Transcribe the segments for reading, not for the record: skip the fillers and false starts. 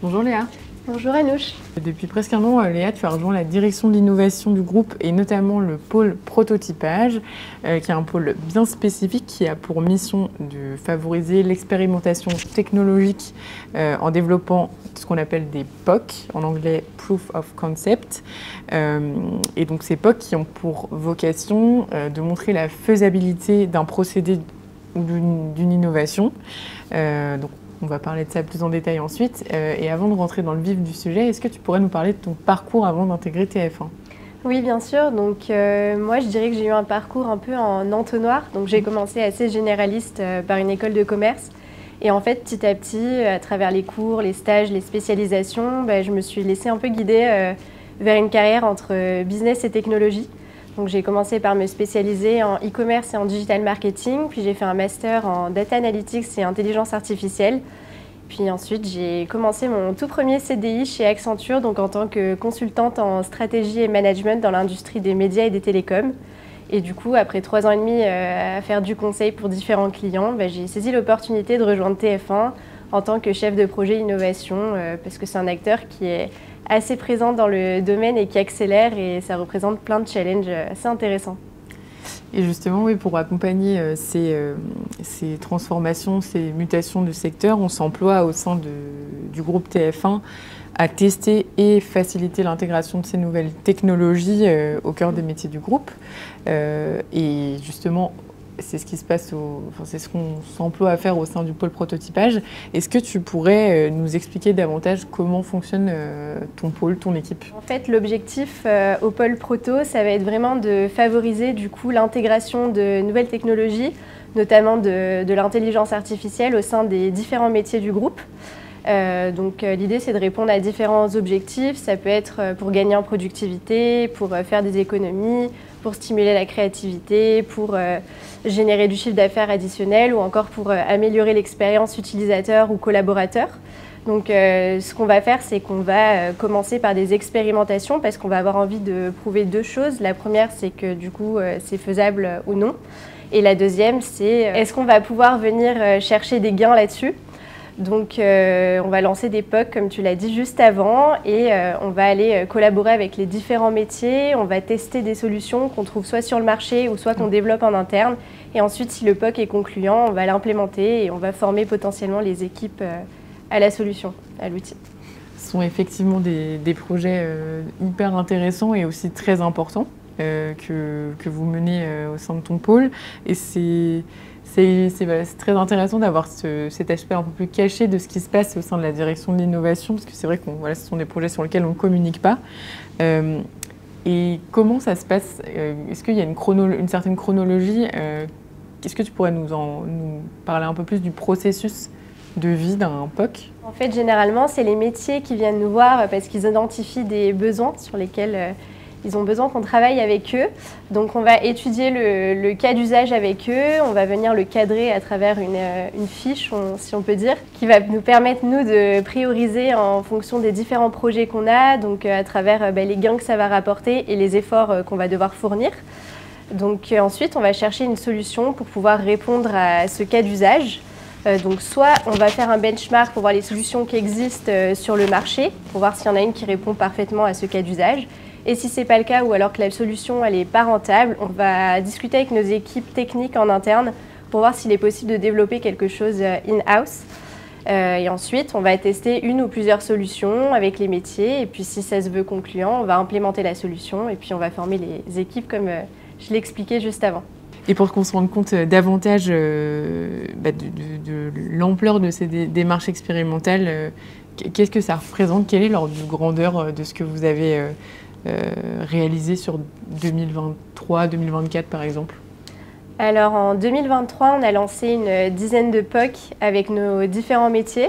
Bonjour Léa. Bonjour Anouche. Depuis presque un an, Léa, tu as rejoint la direction de l'innovation du groupe et notamment le pôle prototypage, qui est un pôle bien spécifique qui a pour mission de favoriser l'expérimentation technologique en développant ce qu'on appelle des POC, en anglais Proof of Concept. Et donc ces POC qui ont pour vocation de montrer la faisabilité d'un procédé ou d'une innovation. Donc, on va parler de ça plus en détail ensuite. Et avant de rentrer dans le vif du sujet, est-ce que tu pourrais nous parler de ton parcours avant d'intégrer TF1 ? Oui, bien sûr. Donc, moi, je dirais que j'ai eu un parcours un peu en entonnoir. Donc, j'ai commencé assez généraliste par une école de commerce. Et en fait, petit à petit, à travers les cours, les stages, les spécialisations, je me suis laissée un peu guider vers une carrière entre business et technologie. Donc, j'ai commencé par me spécialiser en e-commerce et en digital marketing. Puis, j'ai fait un master en data analytics et intelligence artificielle. Puis ensuite, j'ai commencé mon tout premier CDI chez Accenture, donc en tant que consultante en stratégie et management dans l'industrie des médias et des télécoms. Et du coup, après 3 ans et demi à faire du conseil pour différents clients, j'ai saisi l'opportunité de rejoindre TF1 en tant que chef de projet innovation, parce que c'est un acteur qui est assez présent dans le domaine et qui accélère, et ça représente plein de challenges assez intéressants. Et justement, oui, pour accompagner ces transformations, ces mutations de secteur, on s'emploie au sein du groupe TF1 à tester et faciliter l'intégration de ces nouvelles technologies au cœur des métiers du groupe. Et justement, c'est ce qui se passe, c'est ce qu'on s'emploie à faire au sein du pôle prototypage. Est-ce que tu pourrais nous expliquer davantage comment fonctionne ton pôle, ton équipe ? En fait, l'objectif au pôle proto, ça va être vraiment de favoriser du coup l'intégration de nouvelles technologies, notamment de l'intelligence artificielle au sein des différents métiers du groupe. Donc l'idée, c'est de répondre à différents objectifs. Ça peut être pour gagner en productivité, pour faire des économies, pour stimuler la créativité, pour générer du chiffre d'affaires additionnel ou encore pour améliorer l'expérience utilisateur ou collaborateur. Donc ce qu'on va faire, c'est qu'on va commencer par des expérimentations parce qu'on va avoir envie de prouver 2 choses. La première, c'est que du coup, c'est faisable ou non. Et la deuxième, c'est est-ce qu'on va pouvoir venir chercher des gains là-dessus ? Donc on va lancer des POC comme tu l'as dit juste avant et on va aller collaborer avec les différents métiers, on va tester des solutions qu'on trouve soit sur le marché ou soit qu'on développe en interne et ensuite si le POC est concluant, on va l'implémenter et on va former potentiellement les équipes à la solution, à l'outil. Ce sont effectivement des projets hyper intéressants et aussi très importants que vous menez au sein de ton pôle et c'est très intéressant d'avoir cet aspect un peu plus caché de ce qui se passe au sein de la direction de l'innovation, parce que c'est vrai que ce sont des projets sur lesquels on ne communique pas. Et comment ça se passe ? Est-ce qu'il y a une certaine chronologie ? Est-ce que tu pourrais nous parler un peu plus du processus de vie d'un POC ? En fait, généralement, c'est les métiers qui viennent nous voir parce qu'ils identifient des besoins sur lesquels ils ont besoin qu'on travaille avec eux. Donc on va étudier le cas d'usage avec eux, on va venir le cadrer à travers une fiche, si on peut dire, qui va nous permettre, nous, de prioriser en fonction des différents projets qu'on a, donc à travers les gains que ça va rapporter et les efforts qu'on va devoir fournir. Donc ensuite, on va chercher une solution pour pouvoir répondre à ce cas d'usage. Donc soit on va faire un benchmark pour voir les solutions qui existent sur le marché, pour voir s'il y en a une qui répond parfaitement à ce cas d'usage. Et si ce n'est pas le cas ou alors que la solution n'est pas rentable, on va discuter avec nos équipes techniques en interne pour voir s'il est possible de développer quelque chose in-house. Et ensuite, on va tester une ou plusieurs solutions avec les métiers. Et puis si ça se veut concluant, on va implémenter la solution et puis on va former les équipes comme je l'expliquais juste avant. Et pour qu'on se rende compte davantage de l'ampleur de ces démarches expérimentales, qu'est-ce que ça représente ? Quelle est l'ordre de grandeur de ce que vous avez réalisé sur 2023-2024 par exemple ? Alors en 2023, on a lancé une dizaine de POC avec nos différents métiers.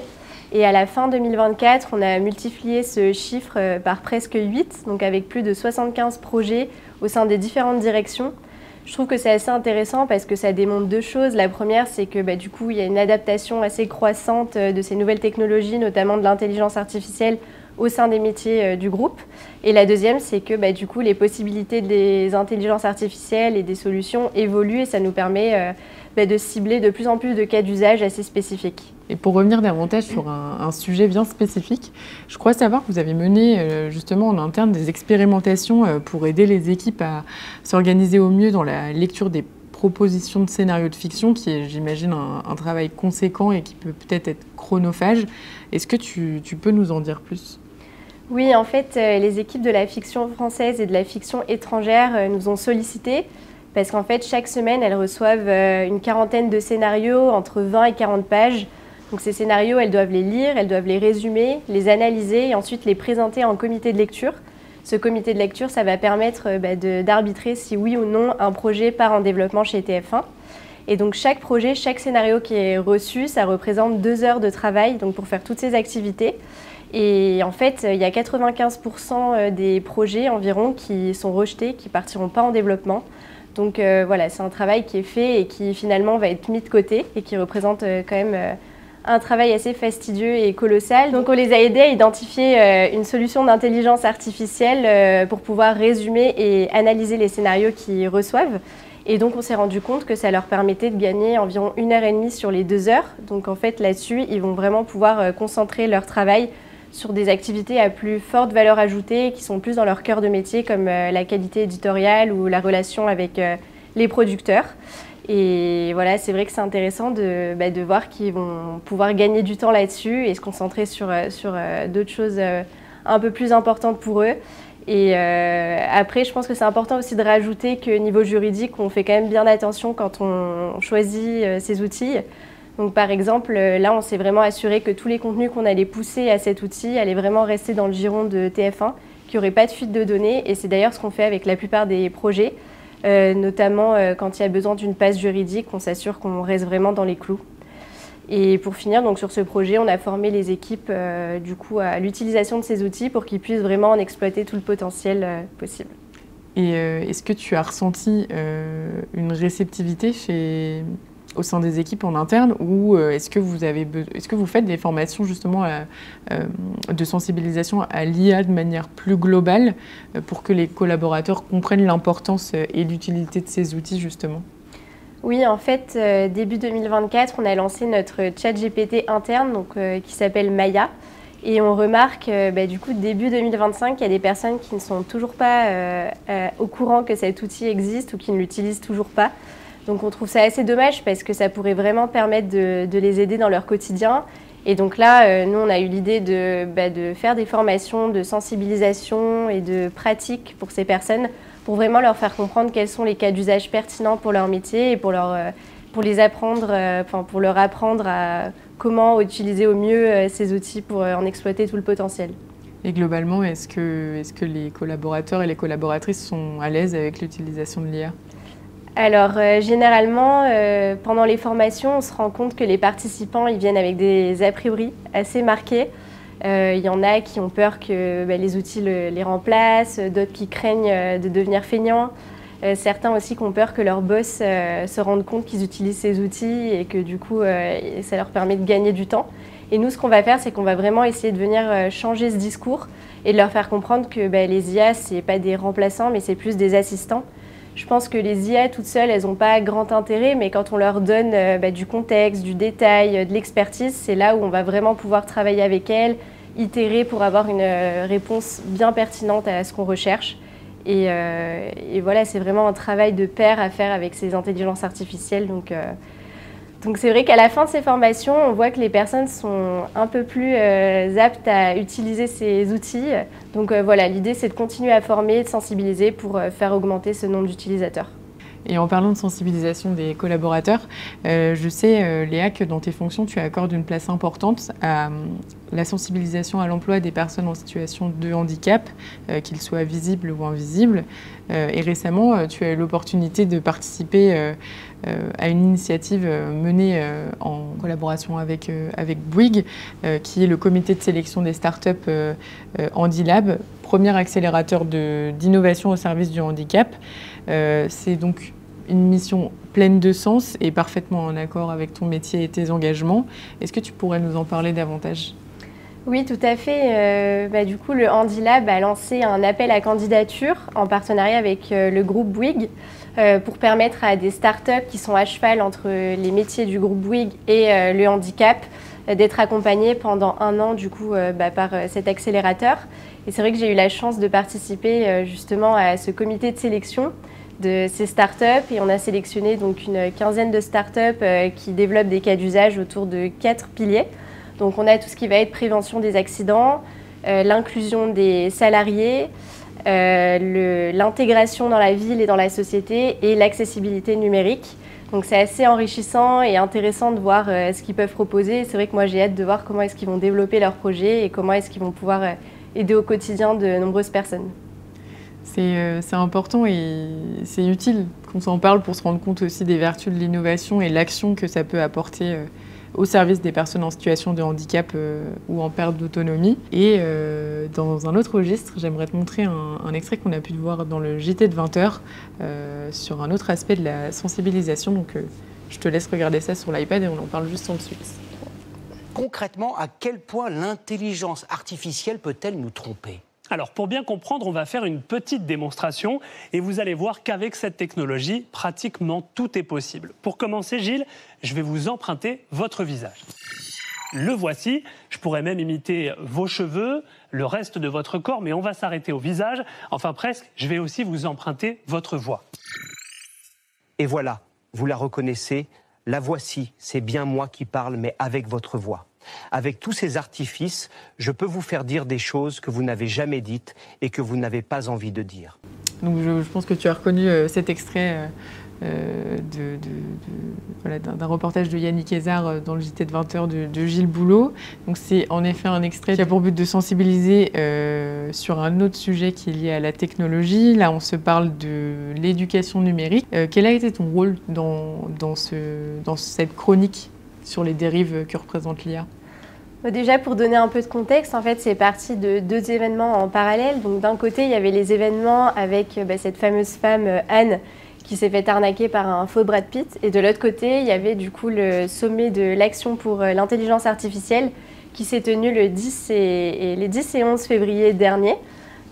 Et à la fin 2024, on a multiplié ce chiffre par presque 8, donc avec plus de 75 projets au sein des différentes directions. Je trouve que c'est assez intéressant parce que ça démontre 2 choses. La première, c'est que du coup, il y a une adaptation assez croissante de ces nouvelles technologies, notamment de l'intelligence artificielle, au sein des métiers du groupe. Et la deuxième, c'est que du coup, les possibilités des intelligences artificielles et des solutions évoluent et ça nous permet de cibler de plus en plus de cas d'usage assez spécifiques. Et pour revenir davantage sur un sujet bien spécifique, je crois savoir que vous avez mené justement en interne des expérimentations pour aider les équipes à s'organiser au mieux dans la lecture des propositions de scénarios de fiction, qui est, j'imagine, un travail conséquent et qui peut peut-être être chronophage. Est-ce que tu peux nous en dire plus ? Oui, en fait, les équipes de la fiction française et de la fiction étrangère nous ont sollicités parce qu'en fait, chaque semaine, elles reçoivent une quarantaine de scénarios entre 20 et 40 pages. Donc ces scénarios, elles doivent les lire, elles doivent les résumer, les analyser et ensuite les présenter en comité de lecture. Ce comité de lecture, ça va permettre d'arbitrer si oui ou non un projet part en développement chez TF1. Et donc chaque projet, chaque scénario qui est reçu, ça représente 2 heures de travail donc pour faire toutes ces activités. Et en fait, il y a 95% des projets environ qui sont rejetés, qui ne partiront pas en développement. Donc voilà, c'est un travail qui est fait et qui finalement va être mis de côté et qui représente quand même un travail assez fastidieux et colossal. Donc on les a aidés à identifier une solution d'intelligence artificielle pour pouvoir résumer et analyser les scénarios qu'ils reçoivent. Et donc on s'est rendu compte que ça leur permettait de gagner environ 1h30 sur les 2 heures. Donc en fait là-dessus, ils vont vraiment pouvoir concentrer leur travail sur des activités à plus forte valeur ajoutée qui sont plus dans leur cœur de métier comme la qualité éditoriale ou la relation avec les producteurs. Et voilà, c'est vrai que c'est intéressant de voir qu'ils vont pouvoir gagner du temps là-dessus et se concentrer sur d'autres choses un peu plus importantes pour eux. Et après, je pense que c'est important aussi de rajouter que niveau juridique, on fait quand même bien attention quand on choisit ces outils. Donc par exemple, là, on s'est vraiment assuré que tous les contenus qu'on allait pousser à cet outil allaient vraiment rester dans le giron de TF1, qu'il n'y aurait pas de fuite de données. Et c'est d'ailleurs ce qu'on fait avec la plupart des projets, notamment quand il y a besoin d'une passe juridique, on s'assure qu'on reste vraiment dans les clous. Et pour finir, donc sur ce projet, on a formé les équipes du coup à l'utilisation de ces outils pour qu'ils puissent vraiment en exploiter tout le potentiel possible. Et est-ce que tu as ressenti une réceptivité au sein des équipes en interne ou est-ce que vous faites des formations justement de sensibilisation à l'IA de manière plus globale pour que les collaborateurs comprennent l'importance et l'utilité de ces outils justement ? Oui, en fait, début 2024, on a lancé notre chat GPT interne donc, qui s'appelle Maya. Et on remarque, du coup, début 2025, il y a des personnes qui ne sont toujours pas au courant que cet outil existe ou qui ne l'utilisent toujours pas. Donc on trouve ça assez dommage parce que ça pourrait vraiment permettre de les aider dans leur quotidien. Et donc là, nous, on a eu l'idée de faire des formations de sensibilisation et de pratique pour ces personnes pour vraiment leur faire comprendre quels sont les cas d'usage pertinents pour leur métier et pour leur apprendre à comment utiliser au mieux ces outils pour en exploiter tout le potentiel. Et globalement, est-ce que les collaborateurs et les collaboratrices sont à l'aise avec l'utilisation de l'IA ? Alors, généralement, pendant les formations, on se rend compte que les participants ils viennent avec des a priori assez marqués. Il y en a qui ont peur que les outils les remplacent, d'autres qui craignent de devenir feignants. Certains aussi qui ont peur que leur boss se rende compte qu'ils utilisent ces outils et que du coup, ça leur permet de gagner du temps. Et nous, ce qu'on va faire, c'est qu'on va vraiment essayer de venir changer ce discours et de leur faire comprendre que les IA, ce n'est pas des remplaçants, mais c'est plus des assistants. Je pense que les IA toutes seules, elles n'ont pas grand intérêt, mais quand on leur donne du contexte, du détail, de l'expertise, c'est là où on va vraiment pouvoir travailler avec elles, itérer pour avoir une réponse bien pertinente à ce qu'on recherche. Et voilà, c'est vraiment un travail de pair à faire avec ces intelligences artificielles. Donc c'est vrai qu'à la fin de ces formations, on voit que les personnes sont un peu plus aptes à utiliser ces outils. Donc voilà, l'idée c'est de continuer à former, de sensibiliser pour faire augmenter ce nombre d'utilisateurs. Et en parlant de sensibilisation des collaborateurs, je sais, Léa, que dans tes fonctions, tu accordes une place importante à la sensibilisation à l'emploi des personnes en situation de handicap, qu'ils soient visibles ou invisibles. Et récemment, tu as eu l'opportunité de participer à une initiative menée en collaboration avec Bouygues, qui est le comité de sélection des startups Handilab, premier accélérateur d'innovation au service du handicap. C'est donc une mission pleine de sens et parfaitement en accord avec ton métier et tes engagements. Est-ce que tu pourrais nous en parler davantage ? Oui, tout à fait. Du coup, le HandiLab a lancé un appel à candidature en partenariat avec le groupe Bouygues pour permettre à des startups qui sont à cheval entre les métiers du groupe Bouygues et le handicap d'être accompagnées pendant 1 an du coup, par cet accélérateur. Et c'est vrai que j'ai eu la chance de participer justement à ce comité de sélection de ces startups et on a sélectionné donc une quinzaine de startups qui développent des cas d'usage autour de 4 piliers. Donc on a tout ce qui va être prévention des accidents, l'inclusion des salariés, l'intégration dans la ville et dans la société et l'accessibilité numérique. Donc c'est assez enrichissant et intéressant de voir ce qu'ils peuvent proposer. C'est vrai que moi j'ai hâte de voir comment est-ce qu'ils vont développer leur projet et comment est-ce qu'ils vont pouvoir aider au quotidien de nombreuses personnes. C'est important et c'est utile qu'on s'en parle pour se rendre compte aussi des vertus de l'innovation et l'action que ça peut apporter au service des personnes en situation de handicap ou en perte d'autonomie. Et dans un autre registre, j'aimerais te montrer un extrait qu'on a pu voir dans le JT de 20h sur un autre aspect de la sensibilisation. Donc je te laisse regarder ça sur l'iPad et on en parle juste ensuite. Concrètement, à quel point l'intelligence artificielle peut-elle nous tromper ? Alors, pour bien comprendre, on va faire une petite démonstration et vous allez voir qu'avec cette technologie, pratiquement tout est possible. Pour commencer, Gilles, je vais vous emprunter votre visage. Le voici. Je pourrais même imiter vos cheveux, le reste de votre corps, mais on va s'arrêter au visage. Enfin, presque, je vais aussi vous emprunter votre voix. Et voilà, vous la reconnaissez, la voici, c'est bien moi qui parle, mais avec votre voix. Avec tous ces artifices, je peux vous faire dire des choses que vous n'avez jamais dites et que vous n'avez pas envie de dire. Donc je pense que tu as reconnu cet extrait d'un reportage de Yannick Hézard dans le JT de 20h de Gilles Boulot. Donc c'est en effet un extrait qui a pour but de sensibiliser sur un autre sujet qui est lié à la technologie. Là, on se parle de l'éducation numérique. Quel a été ton rôle dans cette chronique sur les dérives que représente l'IA ? Déjà, pour donner un peu de contexte, en fait, c'est parti de 2 événements en parallèle. Donc, d'un côté, il y avait les événements avec cette fameuse femme, Anne, qui s'est fait arnaquer par un faux Brad Pitt. Et de l'autre côté, il y avait du coup le sommet de l'Action pour l'intelligence artificielle qui s'est tenu les 10 et 11 février dernier.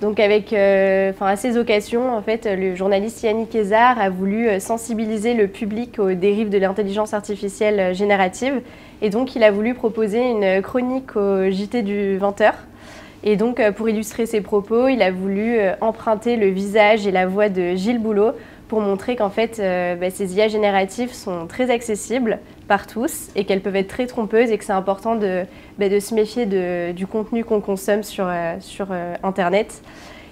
Donc, à ces occasions, en fait, le journaliste Yannick Hézard a voulu sensibiliser le public aux dérives de l'intelligence artificielle générative. Et donc, il a voulu proposer une chronique au JT du 20h. Et donc, pour illustrer ses propos, il a voulu emprunter le visage et la voix de Gilles Boulot pour montrer qu'en fait, ces IA génératives sont très accessibles par tous et qu'elles peuvent être très trompeuses et que c'est important de se méfier du contenu qu'on consomme sur Internet.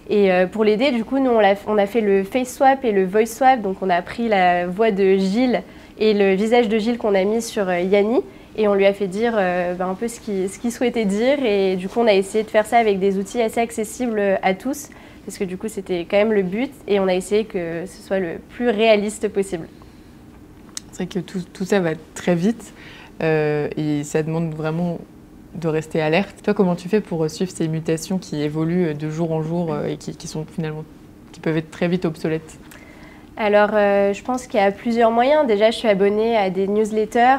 Et pour l'aider, du coup, nous, on a fait le face swap et le voice swap. Donc, on a pris la voix de Gilles et le visage de Gilles qu'on a mis sur Yanni. Et on lui a fait dire un peu ce qu'il souhaitait dire. Et du coup, on a essayé de faire ça avec des outils assez accessibles à tous. Parce que du coup, c'était quand même le but. Et on a essayé que ce soit le plus réaliste possible. C'est vrai que tout ça va très vite. Et ça demande vraiment de rester alerte. Toi, comment tu fais pour suivre ces mutations qui évoluent de jour en jour et qui peuvent être très vite obsolètes ? Alors, je pense qu'il y a plusieurs moyens. Déjà, je suis abonnée à des newsletters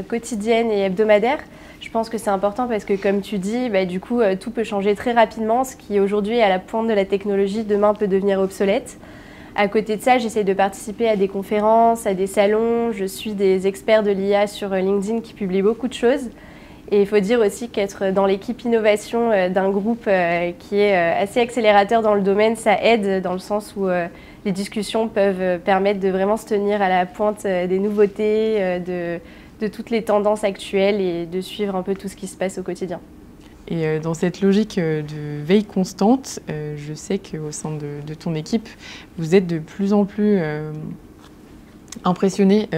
quotidiennes et hebdomadaires. Je pense que c'est important parce que, comme tu dis, du coup, tout peut changer très rapidement. Ce qui, aujourd'hui, est à la pointe de la technologie, demain peut devenir obsolète. À côté de ça, j'essaie de participer à des conférences, à des salons. Je suis des experts de l'IA sur LinkedIn qui publient beaucoup de choses. Et il faut dire aussi qu'être dans l'équipe innovation d'un groupe qui est assez accélérateur dans le domaine, ça aide dans le sens où les discussions peuvent permettre de vraiment se tenir à la pointe des nouveautés, de toutes les tendances actuelles et de suivre un peu tout ce qui se passe au quotidien. Et dans cette logique de veille constante, je sais qu'au sein de ton équipe, vous êtes de plus en plus impressionné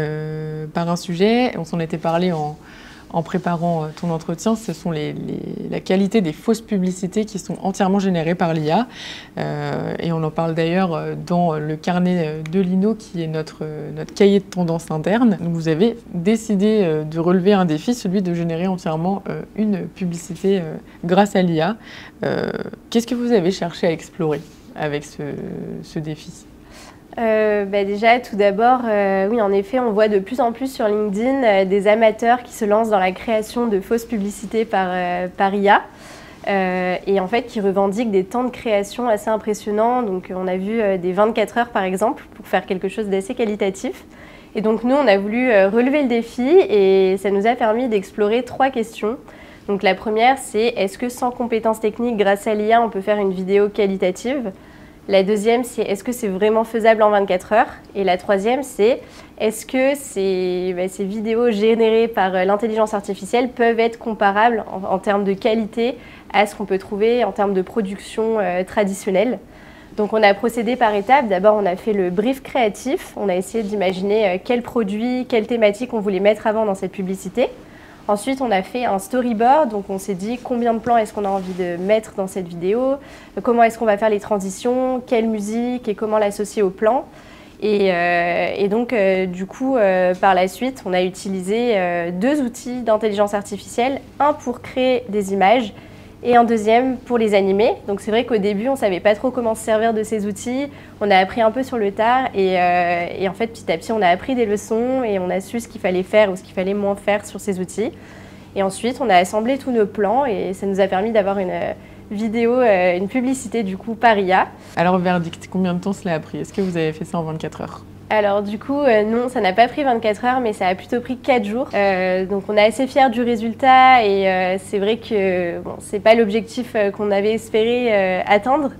par un sujet. On s'en était parlé en préparant ton entretien, ce sont la qualité des fausses publicités qui sont entièrement générées par l'IA. Et on en parle d'ailleurs dans le carnet de l'INO, qui est notre cahier de tendance interne. Donc vous avez décidé de relever un défi, celui de générer entièrement une publicité grâce à l'IA. Qu'est-ce que vous avez cherché à explorer avec ce défi ? Déjà, tout d'abord, oui, en effet, on voit de plus en plus sur LinkedIn des amateurs qui se lancent dans la création de fausses publicités par IA et en fait qui revendiquent des temps de création assez impressionnants. Donc, on a vu des 24 heures, par exemple, pour faire quelque chose d'assez qualitatif. Et donc, nous, on a voulu relever le défi et ça nous a permis d'explorer 3 questions. Donc, la première, c'est est-ce que sans compétences techniques, grâce à l'IA, on peut faire une vidéo qualitative ? La deuxième, c'est est-ce que c'est vraiment faisable en 24 heures ? Et la troisième, c'est est-ce que ces vidéos générées par l'intelligence artificielle peuvent être comparables en termes de qualité à ce qu'on peut trouver en termes de production traditionnelle ? Donc on a procédé par étapes. D'abord, on a fait le brief créatif. On a essayé d'imaginer quels produits, quelles thématiques on voulait mettre avant dans cette publicité. Ensuite, on a fait un storyboard, donc on s'est dit combien de plans est-ce qu'on a envie de mettre dans cette vidéo, comment est-ce qu'on va faire les transitions, quelle musique et comment l'associer au plan. Et donc, du coup, par la suite, on a utilisé 2 outils d'intelligence artificielle, un pour créer des images et un deuxième pour les animer. Donc c'est vrai qu'au début, on ne savait pas trop comment se servir de ces outils. On a appris un peu sur le tard et en fait, petit à petit, on a appris des leçons et on a su ce qu'il fallait faire ou ce qu'il fallait moins faire sur ces outils. Et ensuite, on a assemblé tous nos plans et ça nous a permis d'avoir une vidéo, une publicité du coup par IA. Alors, verdict, combien de temps cela a pris? Est-ce que vous avez fait ça en 24 heures? Alors du coup, non, ça n'a pas pris 24 heures, mais ça a plutôt pris 4 jours. Donc on est assez fiers du résultat et c'est vrai que bon, c'est pas l'objectif qu'on avait espéré atteindre,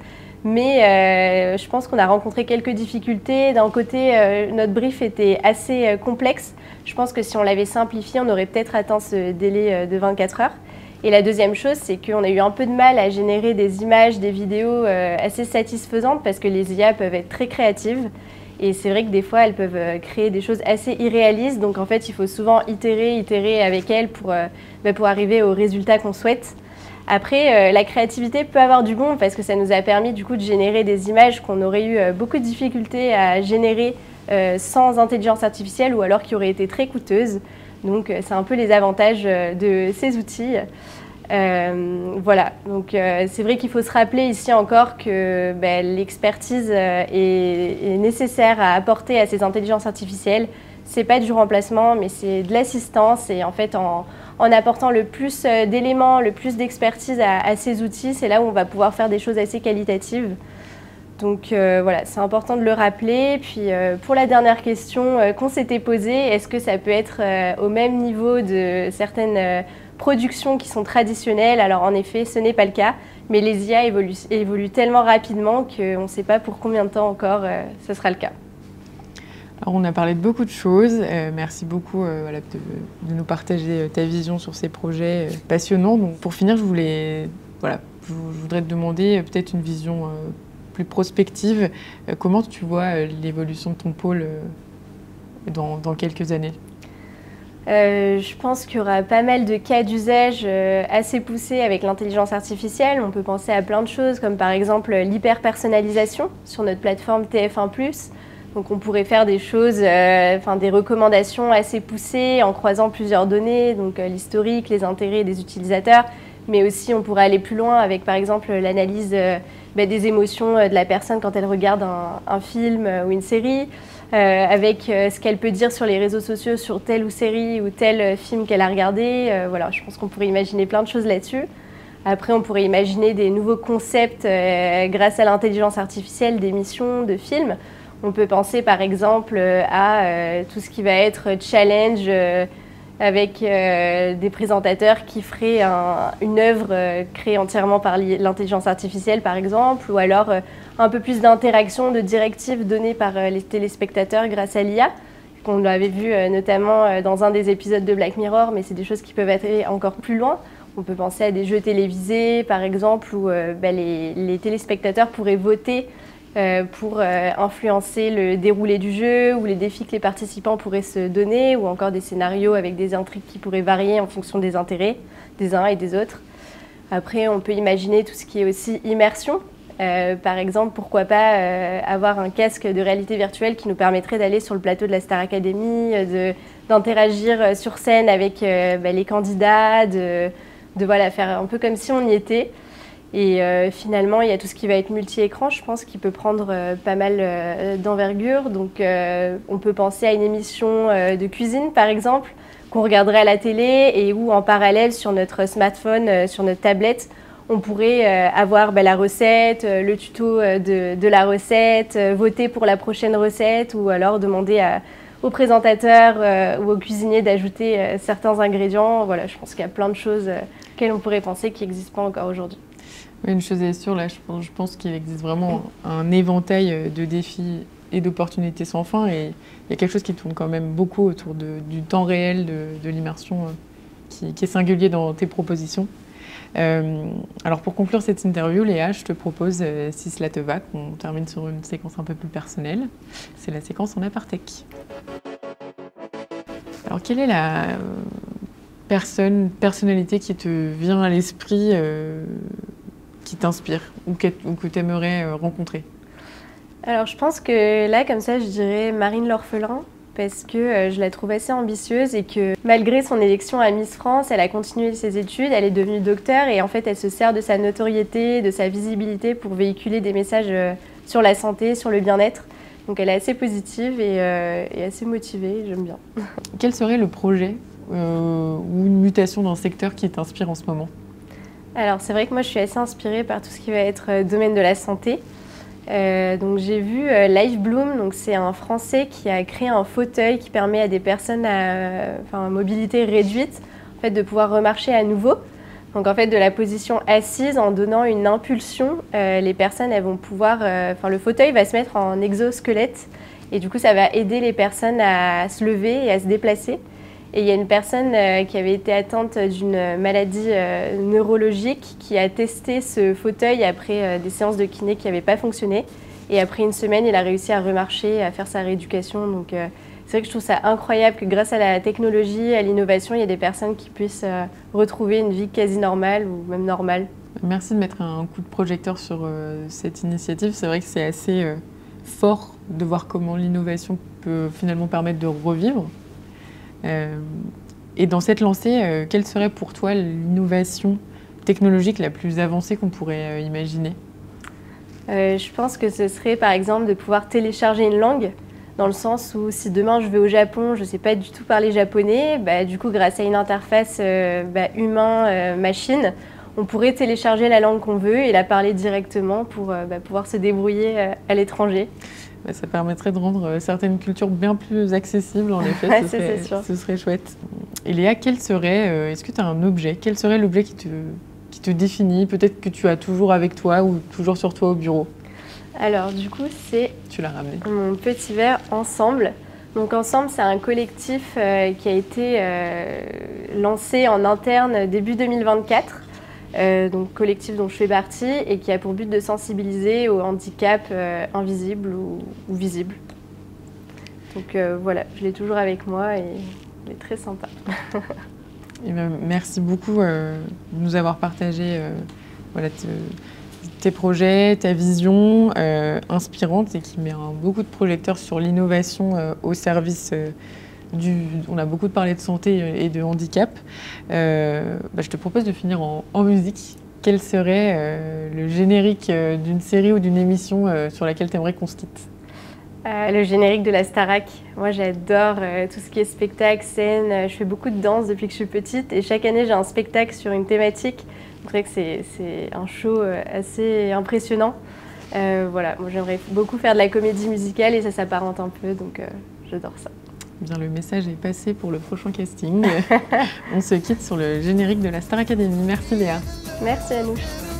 mais je pense qu'on a rencontré quelques difficultés. D'un côté, notre brief était assez complexe. Je pense que si on l'avait simplifié, on aurait peut-être atteint ce délai de 24 heures. Et la deuxième chose, c'est qu'on a eu un peu de mal à générer des images, des vidéos assez satisfaisantes parce que les IA peuvent être très créatives. Et c'est vrai que des fois, elles peuvent créer des choses assez irréalistes. Donc en fait, il faut souvent itérer avec elles pour arriver au résultat qu'on souhaite. Après, la créativité peut avoir du bon parce que ça nous a permis du coup de générer des images qu'on aurait eu beaucoup de difficultés à générer sans intelligence artificielle ou alors qui auraient été très coûteuses. Donc c'est un peu les avantages de ces outils. Voilà, donc c'est vrai qu'il faut se rappeler ici encore que l'expertise est nécessaire à apporter à ces intelligences artificielles. C'est pas du remplacement, mais c'est de l'assistance et en fait en apportant le plus d'éléments, le plus d'expertise à ces outils, c'est là où on va pouvoir faire des choses assez qualitatives. Donc voilà, c'est important de le rappeler. Puis pour la dernière question qu'on s'était posée, est-ce que ça peut être au même niveau de certaines productions qui sont traditionnelles? Alors en effet, ce n'est pas le cas, mais les IA évoluent tellement rapidement qu'on ne sait pas pour combien de temps encore ce sera le cas. Alors on a parlé de beaucoup de choses. Merci beaucoup de nous partager ta vision sur ces projets passionnants. Donc, pour finir, je voudrais te demander peut-être une vision plus prospective. Comment tu vois l'évolution de ton pôle dans quelques années? Je pense qu'il y aura pas mal de cas d'usage assez poussés avec l'intelligence artificielle. On peut penser à plein de choses, comme par exemple l'hyper-personnalisation sur notre plateforme TF1+. Donc on pourrait faire des choses, des recommandations assez poussées en croisant plusieurs données, donc l'historique, les intérêts des utilisateurs, mais aussi on pourrait aller plus loin avec par exemple l'analyse des émotions de la personne quand elle regarde un film ou une série, avec ce qu'elle peut dire sur les réseaux sociaux sur telle ou série ou tel film qu'elle a regardé. Voilà, je pense qu'on pourrait imaginer plein de choses là-dessus. Après, on pourrait imaginer des nouveaux concepts grâce à l'intelligence artificielle, d'émissions, de films. On peut penser par exemple à tout ce qui va être challenge avec des présentateurs qui feraient une œuvre créée entièrement par l'intelligence artificielle par exemple, ou alors un peu plus d'interaction, de directives données par les téléspectateurs grâce à l'IA, qu'on l'avait vu notamment dans un des épisodes de Black Mirror, mais c'est des choses qui peuvent aller encore plus loin. On peut penser à des jeux télévisés par exemple, où les téléspectateurs pourraient voter pour influencer le déroulé du jeu ou les défis que les participants pourraient se donner ou encore des scénarios avec des intrigues qui pourraient varier en fonction des intérêts des uns et des autres. Après, on peut imaginer tout ce qui est aussi immersion. Par exemple, pourquoi pas avoir un casque de réalité virtuelle qui nous permettrait d'aller sur le plateau de la Star Academy, d'interagir sur scène avec les candidats, de faire un peu comme si on y était. Et finalement, il y a tout ce qui va être multi-écran, je pense, qui peut prendre pas mal d'envergure. Donc, on peut penser à une émission de cuisine, par exemple, qu'on regarderait à la télé et où, en parallèle, sur notre smartphone, sur notre tablette, on pourrait avoir la recette, le tuto de la recette, voter pour la prochaine recette ou alors demander au présentateur ou au cuisinier d'ajouter certains ingrédients. Voilà, je pense qu'il y a plein de choses auxquelles on pourrait penser qui n'existent pas encore aujourd'hui. Une chose est sûre, là, je pense qu'il existe vraiment un éventail de défis et d'opportunités sans fin. Et il y a quelque chose qui tourne quand même beaucoup autour du temps réel, de l'immersion qui est singulier dans tes propositions. Alors pour conclure cette interview, Léa, je te propose, si cela te va, qu'on termine sur une séquence un peu plus personnelle. C'est la séquence en apartech. Alors quelle est la personnalité qui te vient à l'esprit, qui t'inspire ou que tu aimerais rencontrer? Alors je pense que là, comme ça, je dirais Marine L'Orphelin, parce que je la trouve assez ambitieuse et que malgré son élection à Miss France, elle a continué ses études, elle est devenue docteure et en fait elle se sert de sa notoriété, de sa visibilité pour véhiculer des messages sur la santé, sur le bien-être. Donc elle est assez positive et assez motivée, j'aime bien. Quel serait le projet ou une mutation dans le secteur qui t'inspire en ce moment? Alors c'est vrai que moi je suis assez inspirée par tout ce qui va être domaine de la santé. Donc j'ai vu Life Bloom, donc c'est un Français qui a créé un fauteuil qui permet à des personnes à mobilité réduite en fait, de pouvoir remarcher à nouveau. Donc en fait de la position assise, en donnant une impulsion, les personnes elles vont pouvoir, le fauteuil va se mettre en exosquelette et du coup ça va aider les personnes à se lever et à se déplacer. Et il y a une personne qui avait été atteinte d'une maladie neurologique qui a testé ce fauteuil après des séances de kiné qui n'avaient pas fonctionné. Et après une semaine, il a réussi à remarcher, à faire sa rééducation. Donc c'est vrai que je trouve ça incroyable que grâce à la technologie, à l'innovation, il y a des personnes qui puissent retrouver une vie quasi normale ou même normale. Merci de mettre un coup de projecteur sur cette initiative. C'est vrai que c'est assez fort de voir comment l'innovation peut finalement permettre de revivre. Et dans cette lancée, quelle serait pour toi l'innovation technologique la plus avancée qu'on pourrait imaginer? Je pense que ce serait par exemple de pouvoir télécharger une langue, dans le sens où si demain je vais au Japon, je ne sais pas du tout parler japonais, du coup grâce à une interface humain-machine, on pourrait télécharger la langue qu'on veut et la parler directement pour pouvoir se débrouiller à l'étranger. Ça permettrait de rendre certaines cultures bien plus accessibles, en effet. Ouais, ce serait chouette. Et Léa, est-ce que tu as un objet? Quel serait l'objet qui te définit? Peut-être que tu as toujours avec toi ou toujours sur toi au bureau. Alors du coup, c'est mon petit verre Ensemble. Donc Ensemble, c'est un collectif qui a été lancé en interne début 2024. Donc collectif dont je fais partie et qui a pour but de sensibiliser au handicap invisible ou visible. Donc voilà, je l'ai toujours avec moi et il est très sympa. Et merci beaucoup de nous avoir partagé tes projets, ta vision inspirante et qui met beaucoup de projecteurs sur l'innovation au service on a beaucoup parlé de santé et de handicap. Je te propose de finir en musique. Quel serait le générique d'une série ou d'une émission sur laquelle tu aimerais qu'on se quitte? Le générique de la Starac. Moi, j'adore tout ce qui est spectacle, scène. Je fais beaucoup de danse depuis que je suis petite et chaque année, j'ai un spectacle sur une thématique. C'est vrai que c'est un show assez impressionnant. Voilà, moi, j'aimerais beaucoup faire de la comédie musicale et ça s'apparente un peu, donc j'adore ça. Bien, le message est passé pour le prochain casting. On se quitte sur le générique de la Star Academy. Merci Léa. Merci Anouche.